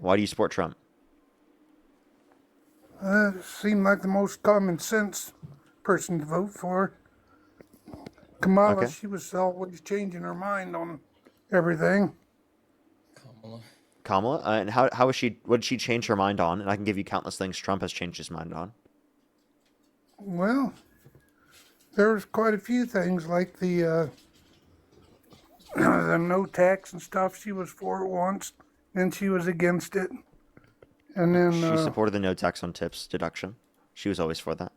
Why do you support Trump? Seemed like the most common sense person to vote for. Kamala, Okay. she was always changing her mind on everything. Kamala. Kamala? And how is she, what did she change her mind on? And I can give you countless things Trump has changed his mind on. Well, there's quite a few things like the the no tax and stuff. She was for it once, then she was against it, and then She supported the no tax on tips deduction. She was always for that.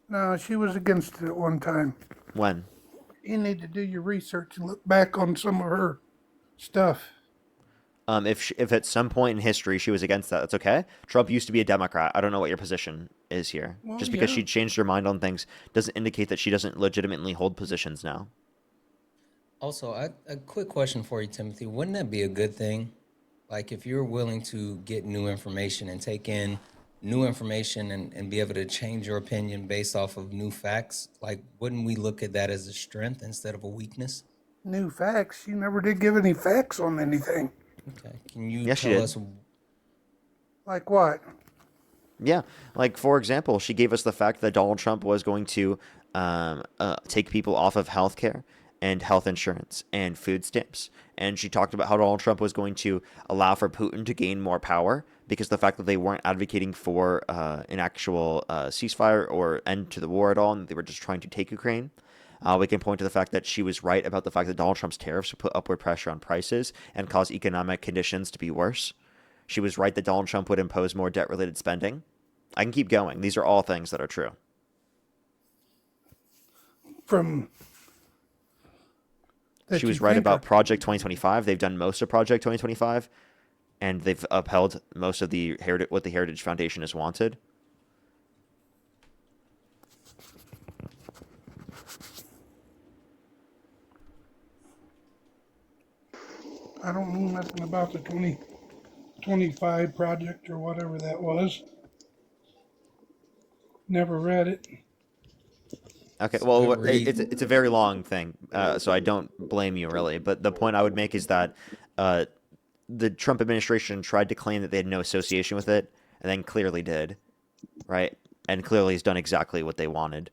no, she was against it at one time. When? You need to do your research and look back on some of her stuff. If at some point in history she was against that, that's okay. Trump used to be a Democrat. I don't know what your position is here. Well, Just because yeah. she changed her mind on things doesn't indicate that she doesn't legitimately hold positions now. Also, a quick question for you, Timothy. Wouldn't that be a good thing? Like, if you're willing to get new information and take in new information and be able to change your opinion based off of new facts, like, wouldn't we look at that as a strength instead of a weakness? New facts. She never did give any facts on anything. Okay. Can you Yes, she tell did. us? Like what? Yeah, like for example, she gave us the fact that Donald Trump was going to take people off of health care and health insurance and food stamps. And she talked about how Donald Trump was going to allow for Putin to gain more power because the fact that they weren't advocating for an actual ceasefire or end to the war at all, and they were just trying to take Ukraine. We can point to the fact that she was right about the fact that Donald Trump's tariffs would put upward pressure on prices and cause economic conditions to be worse. She was right that Donald Trump would impose more debt-related spending. I can keep going. These are all things that are true. From that She you was right think about of. Project 2025. They've done most of Project 2025, and they've upheld most of the what the Heritage Foundation has wanted. I don't know nothing about the 2025 project or whatever that was. Never read it. Okay, It's a well, good read. it's a very long thing, so I don't blame you really. But the point I would make is that uh, the Trump administration tried to claim that they had no association with it, and then clearly did, right? And clearly has done exactly what they wanted.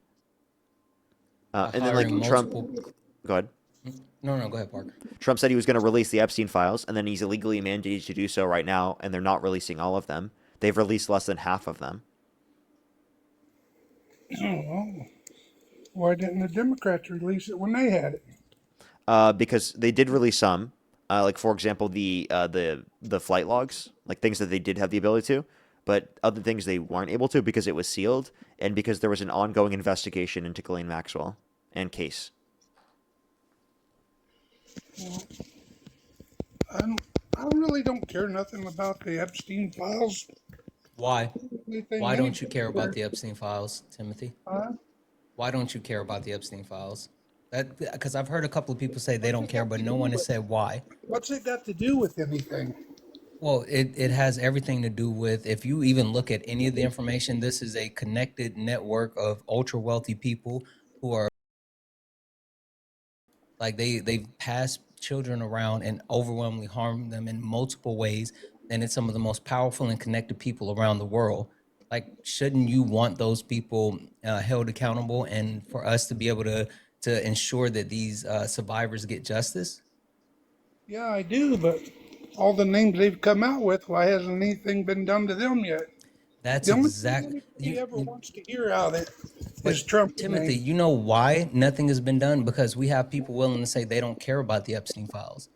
By And then hiring like Trump, multiple. go ahead. No, go ahead, Parker. Trump said he was going to release the Epstein files, and then he's illegally mandated to do so right now, and they're not releasing all of them. They've released less than half of them. Oh, well, why didn't the Democrats release it when they had it? Because they did release some, like for example the flight logs, like things that they did have the ability to, but other things they weren't able to because it was sealed, and because there was an ongoing investigation into Ghislaine Maxwell and case. I don't, I really don't care nothing about the Epstein files. Why? Anything, Why don't you anything care about where, the Epstein files, Timothy? huh? Why don't you care about the Epstein files? That because I've heard a couple of people say they What's don't it care, got but to no do one has with? said why. What's it got to do with anything? Well, it has everything to do with if you even look at any of the information, this is a connected network of ultra wealthy people who are like they've passed children around and overwhelmingly harmed them in multiple ways, and it's some of the most powerful and connected people around the world. Like, shouldn't you want those people held accountable and for us to be able to ensure that these survivors get justice? Yeah, I do, but all the names they've come out with, why hasn't anything been done to them yet? That's The only thing exact anybody you, ever you wants to hear out of it is But Trump's Timothy, name. you know why nothing has been done? Because we have people willing to say they don't care about the Epstein files.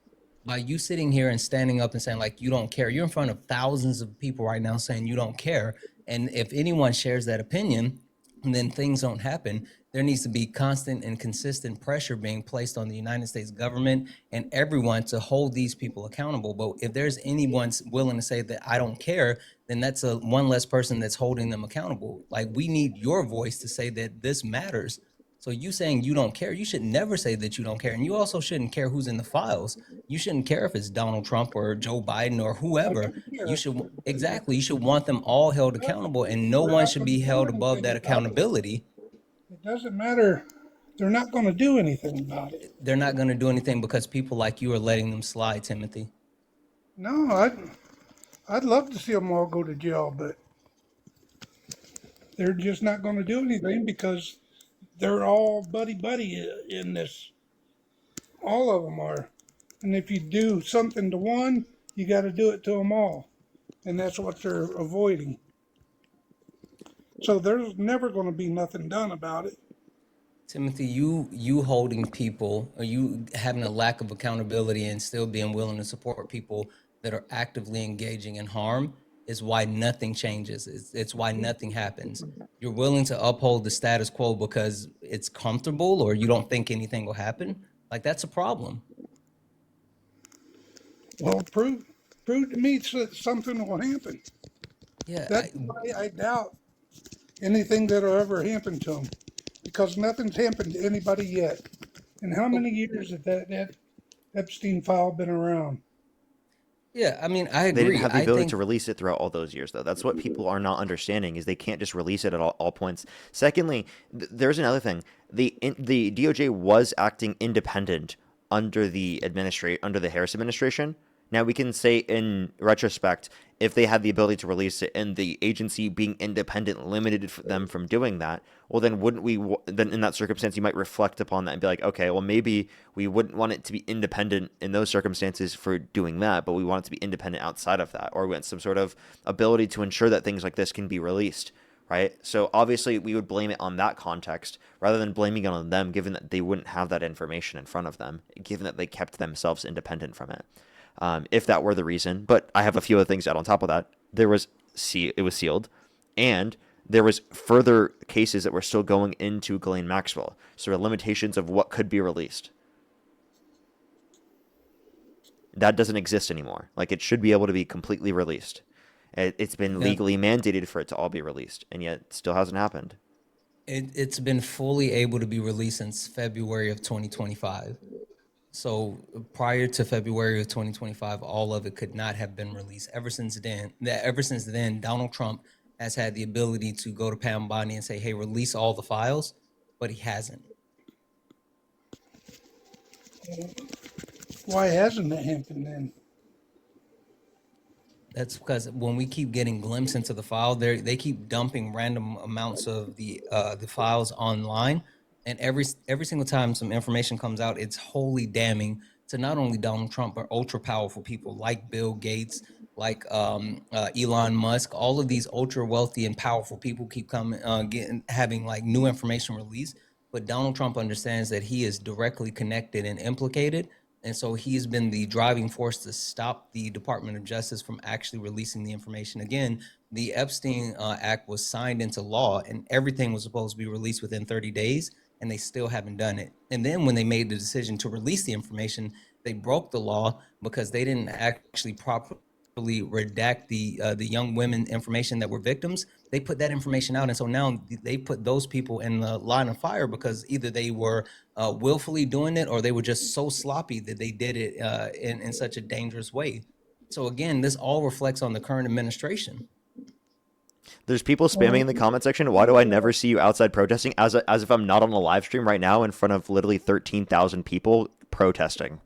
By you sitting here and standing up and saying like you don't care, you're in front of thousands of people right now saying you don't care. And if anyone shares that opinion, and then things don't happen, there needs to be constant and consistent pressure being placed on the United States government and everyone to hold these people accountable. But if there's anyone willing to say that I don't care, then that's a one less person that's holding them accountable. Like, we need your voice to say that this matters. So you saying you don't care, you should never say that you don't care. And you also shouldn't care who's in the files. You shouldn't care if it's Donald Trump or Joe Biden or I whoever. don't You care. should exactly, you should want them all held accountable, and no They're one not should going be to do held above anything that about it. accountability. It doesn't matter. They're not going to do anything about it. They're not going to do anything because people like you are letting them slide, Timothy. No, I, I'd love to see them all go to jail, but they're just not going to do anything because they're all buddy buddy in this. All of them are. And if you do something to one, you got to do it to them all. And that's what they're avoiding. So there's never going to be nothing done about it. Timothy, you holding people, or you having a lack of accountability and still being willing to support people that are actively engaging in harm is why nothing changes. It's why nothing happens. You're willing to uphold the status quo because it's comfortable or you don't think anything will happen. Like, that's a problem. Well, prove to me that something will happen. Yeah, That's why I doubt anything that'll ever happen to them, because nothing's happened to anybody yet. And how many years has that Epstein file been around? yeah. I mean, I They didn't agree. have the I ability think to release it throughout all those years, though. That's what people are not understanding is they can't just release it at all points. Secondly, there's another thing. The DOJ was acting independent under the Harris administration. Now we can say in retrospect, if they had the ability to release it and the agency being independent limited them from doing that, well then wouldn't we then in that circumstance you might reflect upon that and be like, okay, well maybe we wouldn't want it to be independent in those circumstances for doing that, but we want it to be independent outside of that, or we want some sort of ability to ensure that things like this can be released, right? So obviously we would blame it on that context rather than blaming it on them, given that they wouldn't have that information in front of them, given that they kept themselves independent from it. If that were the reason. But I have a few other things out on top of that. It was sealed, and there was further cases that were still going into Ghislaine Maxwell. So there are limitations of what could be released. That doesn't exist anymore. Like, it should be able to be completely released. It's been yeah, legally mandated for it to all be released, and yet it still hasn't happened. it's been fully able to be released since February of 2025. So prior to February of 2025, all of it could not have been released. Ever since then, Donald Trump has had the ability to go to Pam Bondi and say, "Hey, release all the files," but he hasn't. Why hasn't it happened then? That's because when we keep getting glimpses into the file, they keep dumping random amounts of the files online, and every single time some information comes out, it's wholly damning to not only Donald Trump but ultra powerful people like Bill Gates, like Elon Musk. All of these ultra wealthy and powerful people keep coming, having like new information released. But Donald Trump understands that he is directly connected and implicated, and so he's been the driving force to stop the Department of Justice from actually releasing the information. Again, the Epstein Act was signed into law and everything was supposed to be released within 30 days, and they still haven't done it. And then when they made the decision to release the information, they broke the law because they didn't actually properly redact the young women information that were victims. They put that information out, and so now they put those people in the line of fire because either they were willfully doing it or they were just so sloppy that they did it in such a dangerous way. So again, this all reflects on the current administration. There's people spamming in the comment section. Why do I never see you outside protesting? As if I'm not on a live stream right now in front of literally 13,000 people protesting.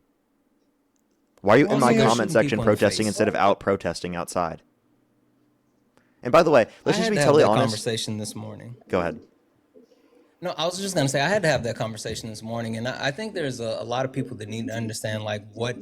Why are you in my comment section protesting instead of out protesting outside? And by the way, let's just be totally honest. Conversation this morning. Go ahead. No, I was just gonna say I had to have that conversation this morning, and I think there's a lot of people that need to understand like what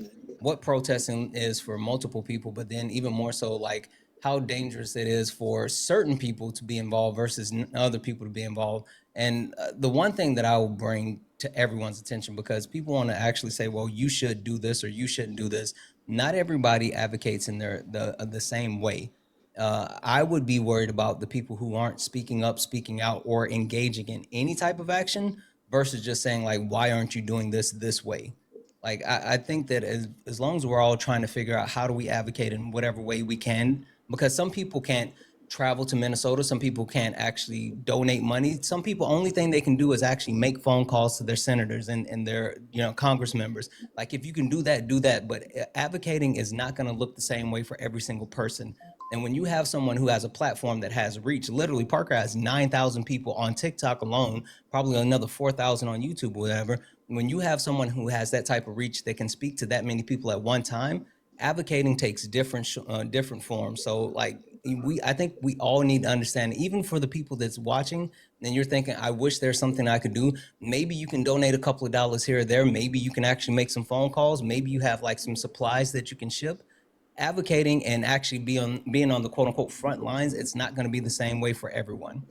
protesting is for multiple people, but then even more so like how dangerous it is for certain people to be involved versus other people to be involved. And the one thing that I will bring to everyone's attention, because people want to actually say, well, you should do this or you shouldn't do this. Not everybody advocates in the same way. I would be worried about the people who aren't speaking up, speaking out, or engaging in any type of action versus just saying like, why aren't you doing this way? Like, I think that as long as we're all trying to figure out how do we advocate in whatever way we can, because some people can't travel to Minnesota, some people can't actually donate money. Some people, only thing they can do is actually make phone calls to their senators and their Congress members. Like, if you can do that, do that. But advocating is not going to look the same way for every single person. And when you have someone who has a platform that has reach, literally Parker has 9,000 people on TikTok alone, probably another 4,000 on YouTube or whatever. When you have someone who has that type of reach that can speak to that many people at one time, advocating takes different forms. So like I think we all need to understand, even for the people that's watching, and you're thinking, I wish there's something I could do. Maybe you can donate a couple of dollars here or there. Maybe you can actually make some phone calls. Maybe you have like some supplies that you can ship. Advocating and actually being on the quote unquote front lines, it's not going to be the same way for everyone.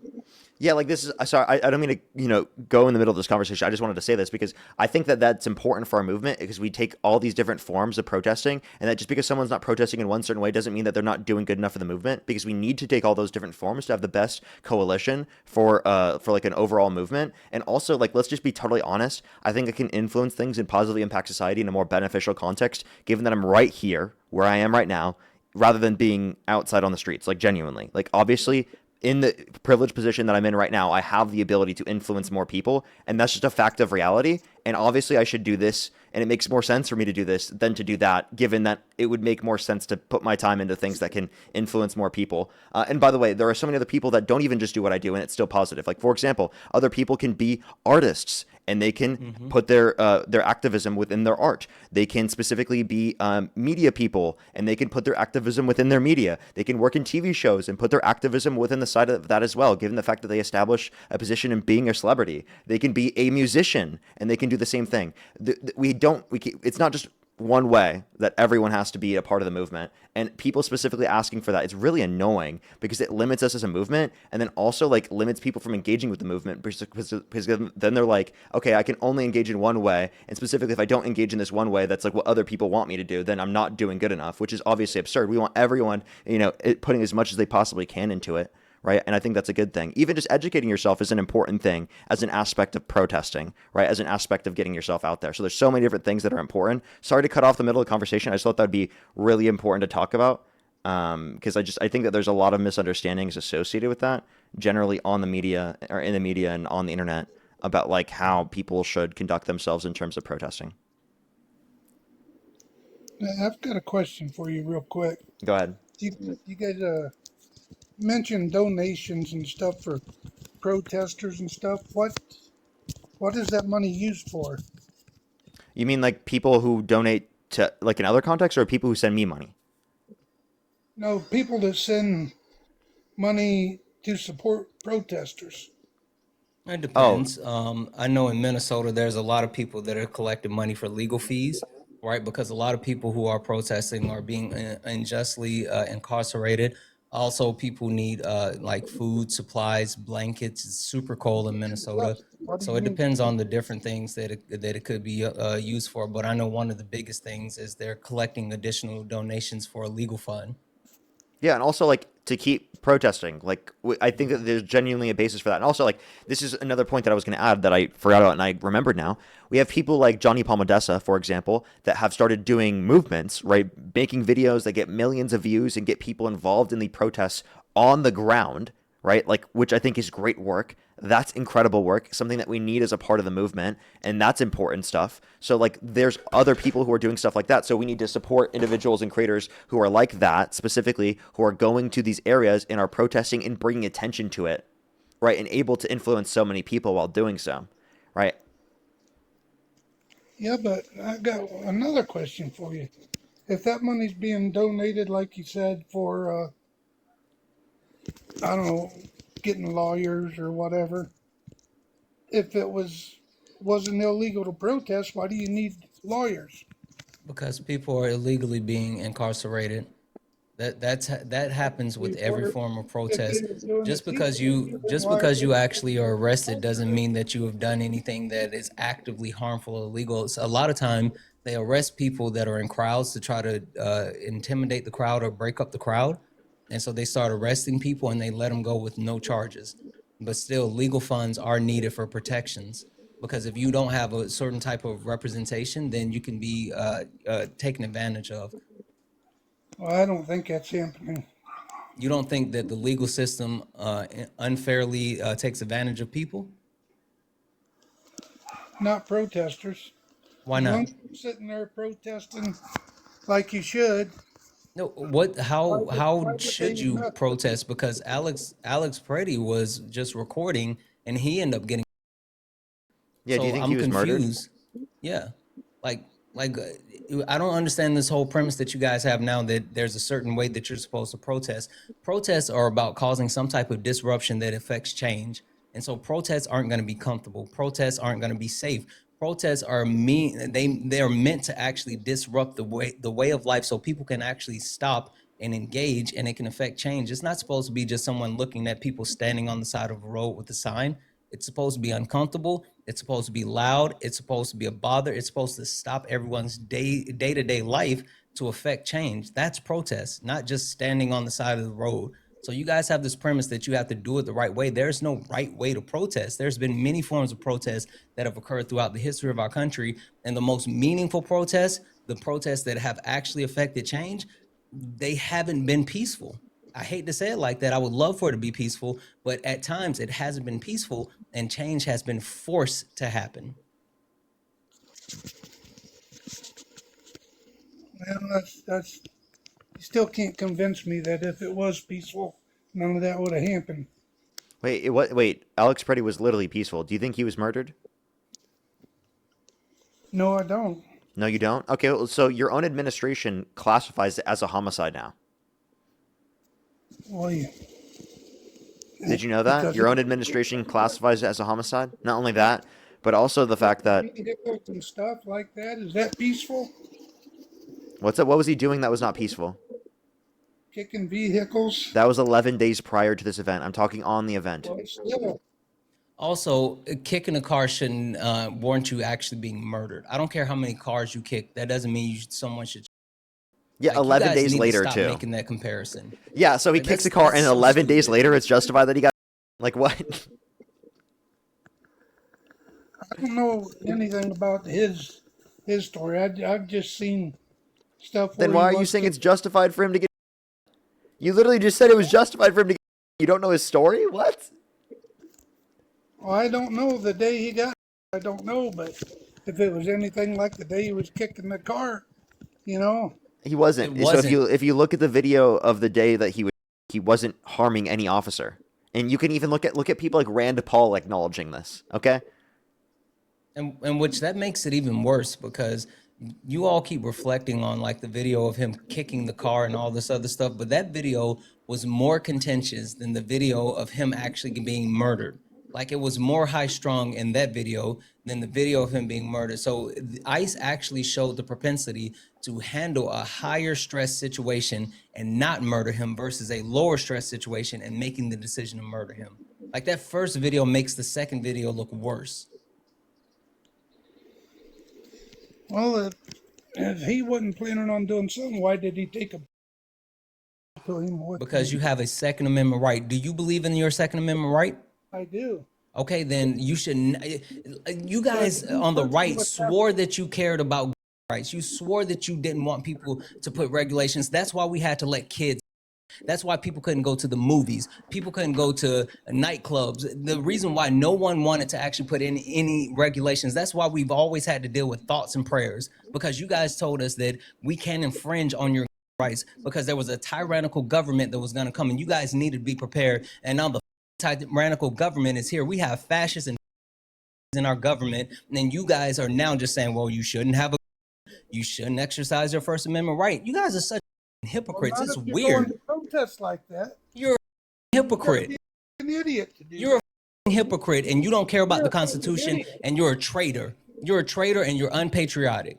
Yeah, like this is sorry, I don't mean to go in the middle of this conversation. I just wanted to say this because I think that that's important for our movement because we take all these different forms of protesting, and that just because someone's not protesting in one certain way doesn't mean that they're not doing good enough for the movement. Because we need to take all those different forms to have the best coalition for like an overall movement. And also, like, let's just be totally honest. I think it can influence things and positively impact society in a more beneficial context, given that I'm right here where I am right now, rather than being outside on the streets. Like, genuinely, like, obviously, in the privileged position that I'm in right now, I have the ability to influence more people, and that's just a fact of reality. And obviously, I should do this, and it makes more sense for me to do this than to do that, given that it would make more sense to put my time into things that can influence more people. And by the way, there are so many other people that don't even just do what I do, and it's still positive. Like, for example, other people can be artists, and they can put their activism within their art. They can specifically be media people, and they can put their activism within their media. They can work in TV shows and put their activism within the side of that as well, given the fact that they establish a position in being a celebrity. They can be a musician, and they can do the same thing. It's not just one way that everyone has to be a part of the movement, and people specifically asking for that, it's really annoying because it limits us as a movement, and then also like limits people from engaging with the movement because then they're like, okay, I can only engage in one way, and specifically if I don't engage in this one way that's like what other people want me to do, then I'm not doing good enough, which is obviously absurd. We want everyone putting as much as they possibly can into it, right? And I think that's a good thing. Even just educating yourself is an important thing as an aspect of protesting, right? As an aspect of getting yourself out there. So there's so many different things that are important. Sorry to cut off the middle of the conversation. I just thought that would be really important to talk about because I think that there's a lot of misunderstandings associated with that generally on the media or in the media and on the internet about like how people should conduct themselves in terms of protesting. Now, I've got a question for you, real quick. Go ahead. You guys mentioned donations and stuff for protesters and stuff. What is that money used for? You mean like people who donate to like in other contexts or people who send me money? No, people that send money to support protesters. It Oh, depends. I know in Minnesota, there's a lot of people that are collecting money for legal fees, right? Because a lot of people who are protesting are being unjustly incarcerated. Also, people need like food, supplies, blankets. It's super cold in Minnesota. What do So you it mean? depends on the different things that it could be used for. But I know one of the biggest things is they're collecting additional donations for a legal fund. yeah, and also like to keep protesting. Like I think that there's genuinely a basis for that. And also like this is another point that I was going to add that I forgot about and I remembered now. We have people like Johnny Palmadessa, for example, that have started doing movements, right? Making videos that get millions of views and get people involved in the protests on the ground, right? Like, which I think is great work. That's incredible work, something that we need as a part of the movement, and that's important stuff. So, like, there's other people who are doing stuff like that. So we need to support individuals and creators who are like that, specifically, who are going to these areas and are protesting and bringing attention to it, right? And able to influence so many people while doing so, right? Yeah, but I got another question for you. If that money's being donated, like you said, for I don't know, getting lawyers or whatever, if it wasn't illegal to protest, why do you need lawyers? Because people are illegally being incarcerated. That happens with If every we're form of if they protest. were doing it Just because you peacefully, then just why are because they you actually are arrested doesn't mean that you have done anything that is actively harmful or illegal. So a lot of time they arrest people that are in crowds to try to intimidate the crowd or break up the crowd, and so they start arresting people and they let them go with no charges. But still, legal funds are needed for protections because if you don't have a certain type of representation, then you can be taken advantage of. Well, I don't think that's happening. You don't think that the legal system unfairly takes advantage of people? Not protesters. Why As long not? as you're sitting there protesting like you should, No, what? why How would they should you not? protest? Because Alex Pretti was just recording, and he ended up getting. Yeah, do you So think he I'm was murdered? confused. Yeah, like Like, I don't understand this whole premise that you guys have now that there's a certain way that you're supposed to protest. Protests are about causing some type of disruption that affects change. And so protests aren't going to be comfortable. Protests aren't going to be safe. Protests are they're meant to actually disrupt the way of life so people can actually stop and engage and it can affect change. It's not supposed to be just someone looking at people standing on the side of a road with a sign. It's supposed to be uncomfortable. It's supposed to be loud. It's supposed to be a bother. It's supposed to stop everyone's day-to-day life to affect change. That's protest, not just standing on the side of the road. So you guys have this premise that you have to do it the right way. There's no right way to protest. There's been many forms of protest that have occurred throughout the history of our country. And the most meaningful protests, the protests that have actually affected change, they haven't been peaceful. I hate to say it like that. I would love for it to be peaceful, but at times it hasn't been peaceful and change has been forced to happen. Well, that's you still can't convince me that if it was peaceful, none of that would have happened. Wait, Alex Pretti was literally peaceful. Do you think he was murdered? No, I don't. No, you don't? Okay, well, so your own administration classifies it as a homicide now. Well, yeah, Did you know that? because Your own administration classifies it as a homicide? Not only that, but also the fact that vehicles and stuff like that, is that peaceful? what's up? What was he doing that was not peaceful? Kicking vehicles? That was 11 days prior to this event. I'm talking on the event. Well, still, Also, kicking a car shouldn't warrant you actually being murdered. I don't care how many cars you kick. That doesn't mean someone should. Yeah, Like, you 11 guys days need to later stop too. making that comparison. Yeah, so he Like, kicks the that's car, and so 11 days stupid. later, it's justified that he got. Like what? I don't know anything about his story. I've just seen stuff where Then why he are you was saying it's kicked. justified for him to get? You literally just said it was justified for him to get. You don't know his story? What? Well, I don't know the day he got. I don't know, but if it was anything like the day he was kicking the car, you know, He It wasn't. So wasn't. if you look at the video of the day that he wasn't harming any officer, and you can even look at people like Rand Paul acknowledging this. Okay. And which that makes it even worse because you all keep reflecting on like the video of him kicking the car and all this other stuff, but that video was more contentious than the video of him actually being murdered. Like it was more high strung in that video than the video of him being murdered. So ICE actually showed the propensity to handle a higher stress situation and not murder him versus a lower stress situation and making the decision to murder him. Like that first video makes the second video look worse. well, if he wasn't planning on doing something, why did he take a to him? What Because you have a Second Amendment right. Do you believe in your Second Amendment right? I do. Okay, then you should. You guys But on the person right would have, swore that you cared about rights. You swore that you didn't want people to put regulations. That's why we had to let kids. That's why people couldn't go to the movies. People couldn't go to nightclubs. The reason why no one wanted to actually put in any regulations, that's why we've always had to deal with thoughts and prayers, because you guys told us that we can't infringe on your rights because there was a tyrannical government that was going to come and you guys needed to be prepared. And now the tyrannical government is here. We have fascists and in our government. And you guys are now just saying, well, you shouldn't exercise your First Amendment right. You guys are such well, hypocrites. not It's if you're going weird. to protest like that. You're a You gotta hypocrite. be an idiot to do You're that. a hypocrite and you don't care about You're the a fucking Constitution idiot. and you're a traitor. You're a traitor and you're unpatriotic.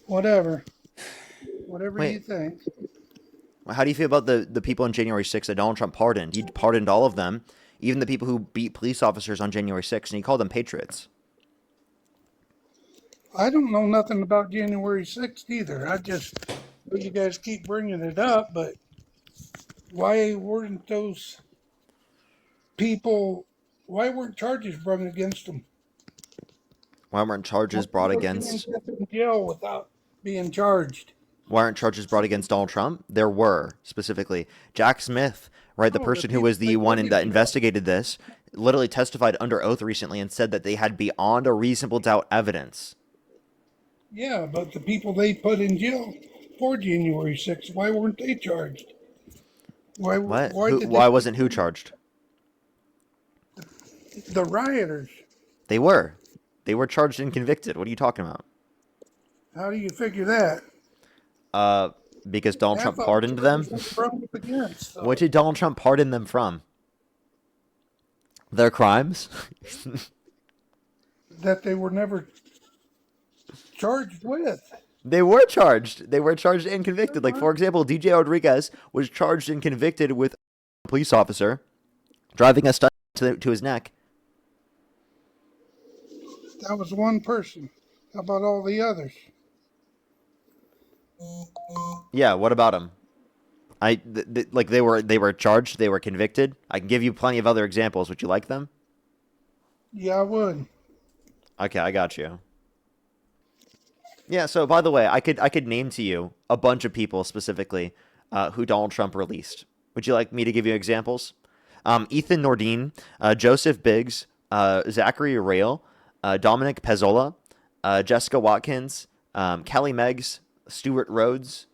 Whatever you Wait, think. how do you feel about the people on January 6th that Donald Trump pardoned? He pardoned all of them, even the people who beat police officers on January 6th, and he called them patriots. I don't know nothing about January 6th either. I just you guys keep bringing it up, but why weren't those people? Why weren't charges brought against them? Why weren't charges brought Why were they against? kept in jail without being charged? Why aren't charges brought against Donald Trump? There were, specifically. Jack Smith, right, the No, the person who people was the they one put in that jail. investigated this, literally testified under oath recently and said that they had beyond a reasonable doubt evidence. Yeah, but the people they put in jail for January 6th, why weren't they charged? Why? What? Why Who? did Why wasn't who charged? the rioters? They were. They were charged and convicted. What are you talking about? How do you figure that? Because Donald Half Trump of pardoned the charges them. they brought up against. What So did Donald Trump pardon them from? Their crimes? that they were never charged with. They were charged. They were charged and convicted. Like, for example, DJ Rodriguez was charged and convicted with a police officer driving a stunt to his neck. That was one person. How about all the others? Yeah, what about him? Like they were charged, they were convicted. I can give you plenty of other examples. Would you like them? Yeah, I would. Okay, I got you. Yeah, so by the way, I could name to you a bunch of people specifically who Donald Trump released. Would you like me to give you examples? Ethan Nordine, Joseph Biggs, Zachary Rail, Dominic Pezzola, Jessica Watkins, Kelly Meggs, Stuart Rhodes.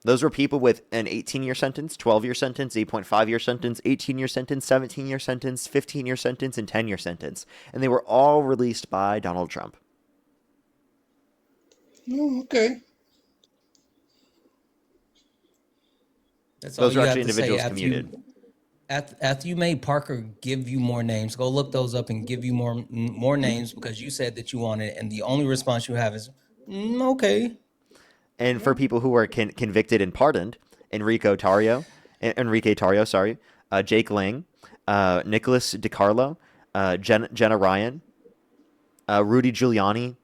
Those were people with an 18-year sentence, 12-year sentence, 8.5-year sentence, 18-year sentence, 17-year sentence, 15-year sentence, and 10-year sentence. And they were all released by Donald Trump. Oh, okay. That's Those all are you actually have to say individuals commuted. after you made Parker give you more names. Go look those up and give you more names because you said that you wanted it, and the only response you have is okay. And for people who were convicted and pardoned, Enrique Tarrio, sorry, Jake Lang, Nicholas DiCarlo, Jenna Ryan, Rudy Giuliani,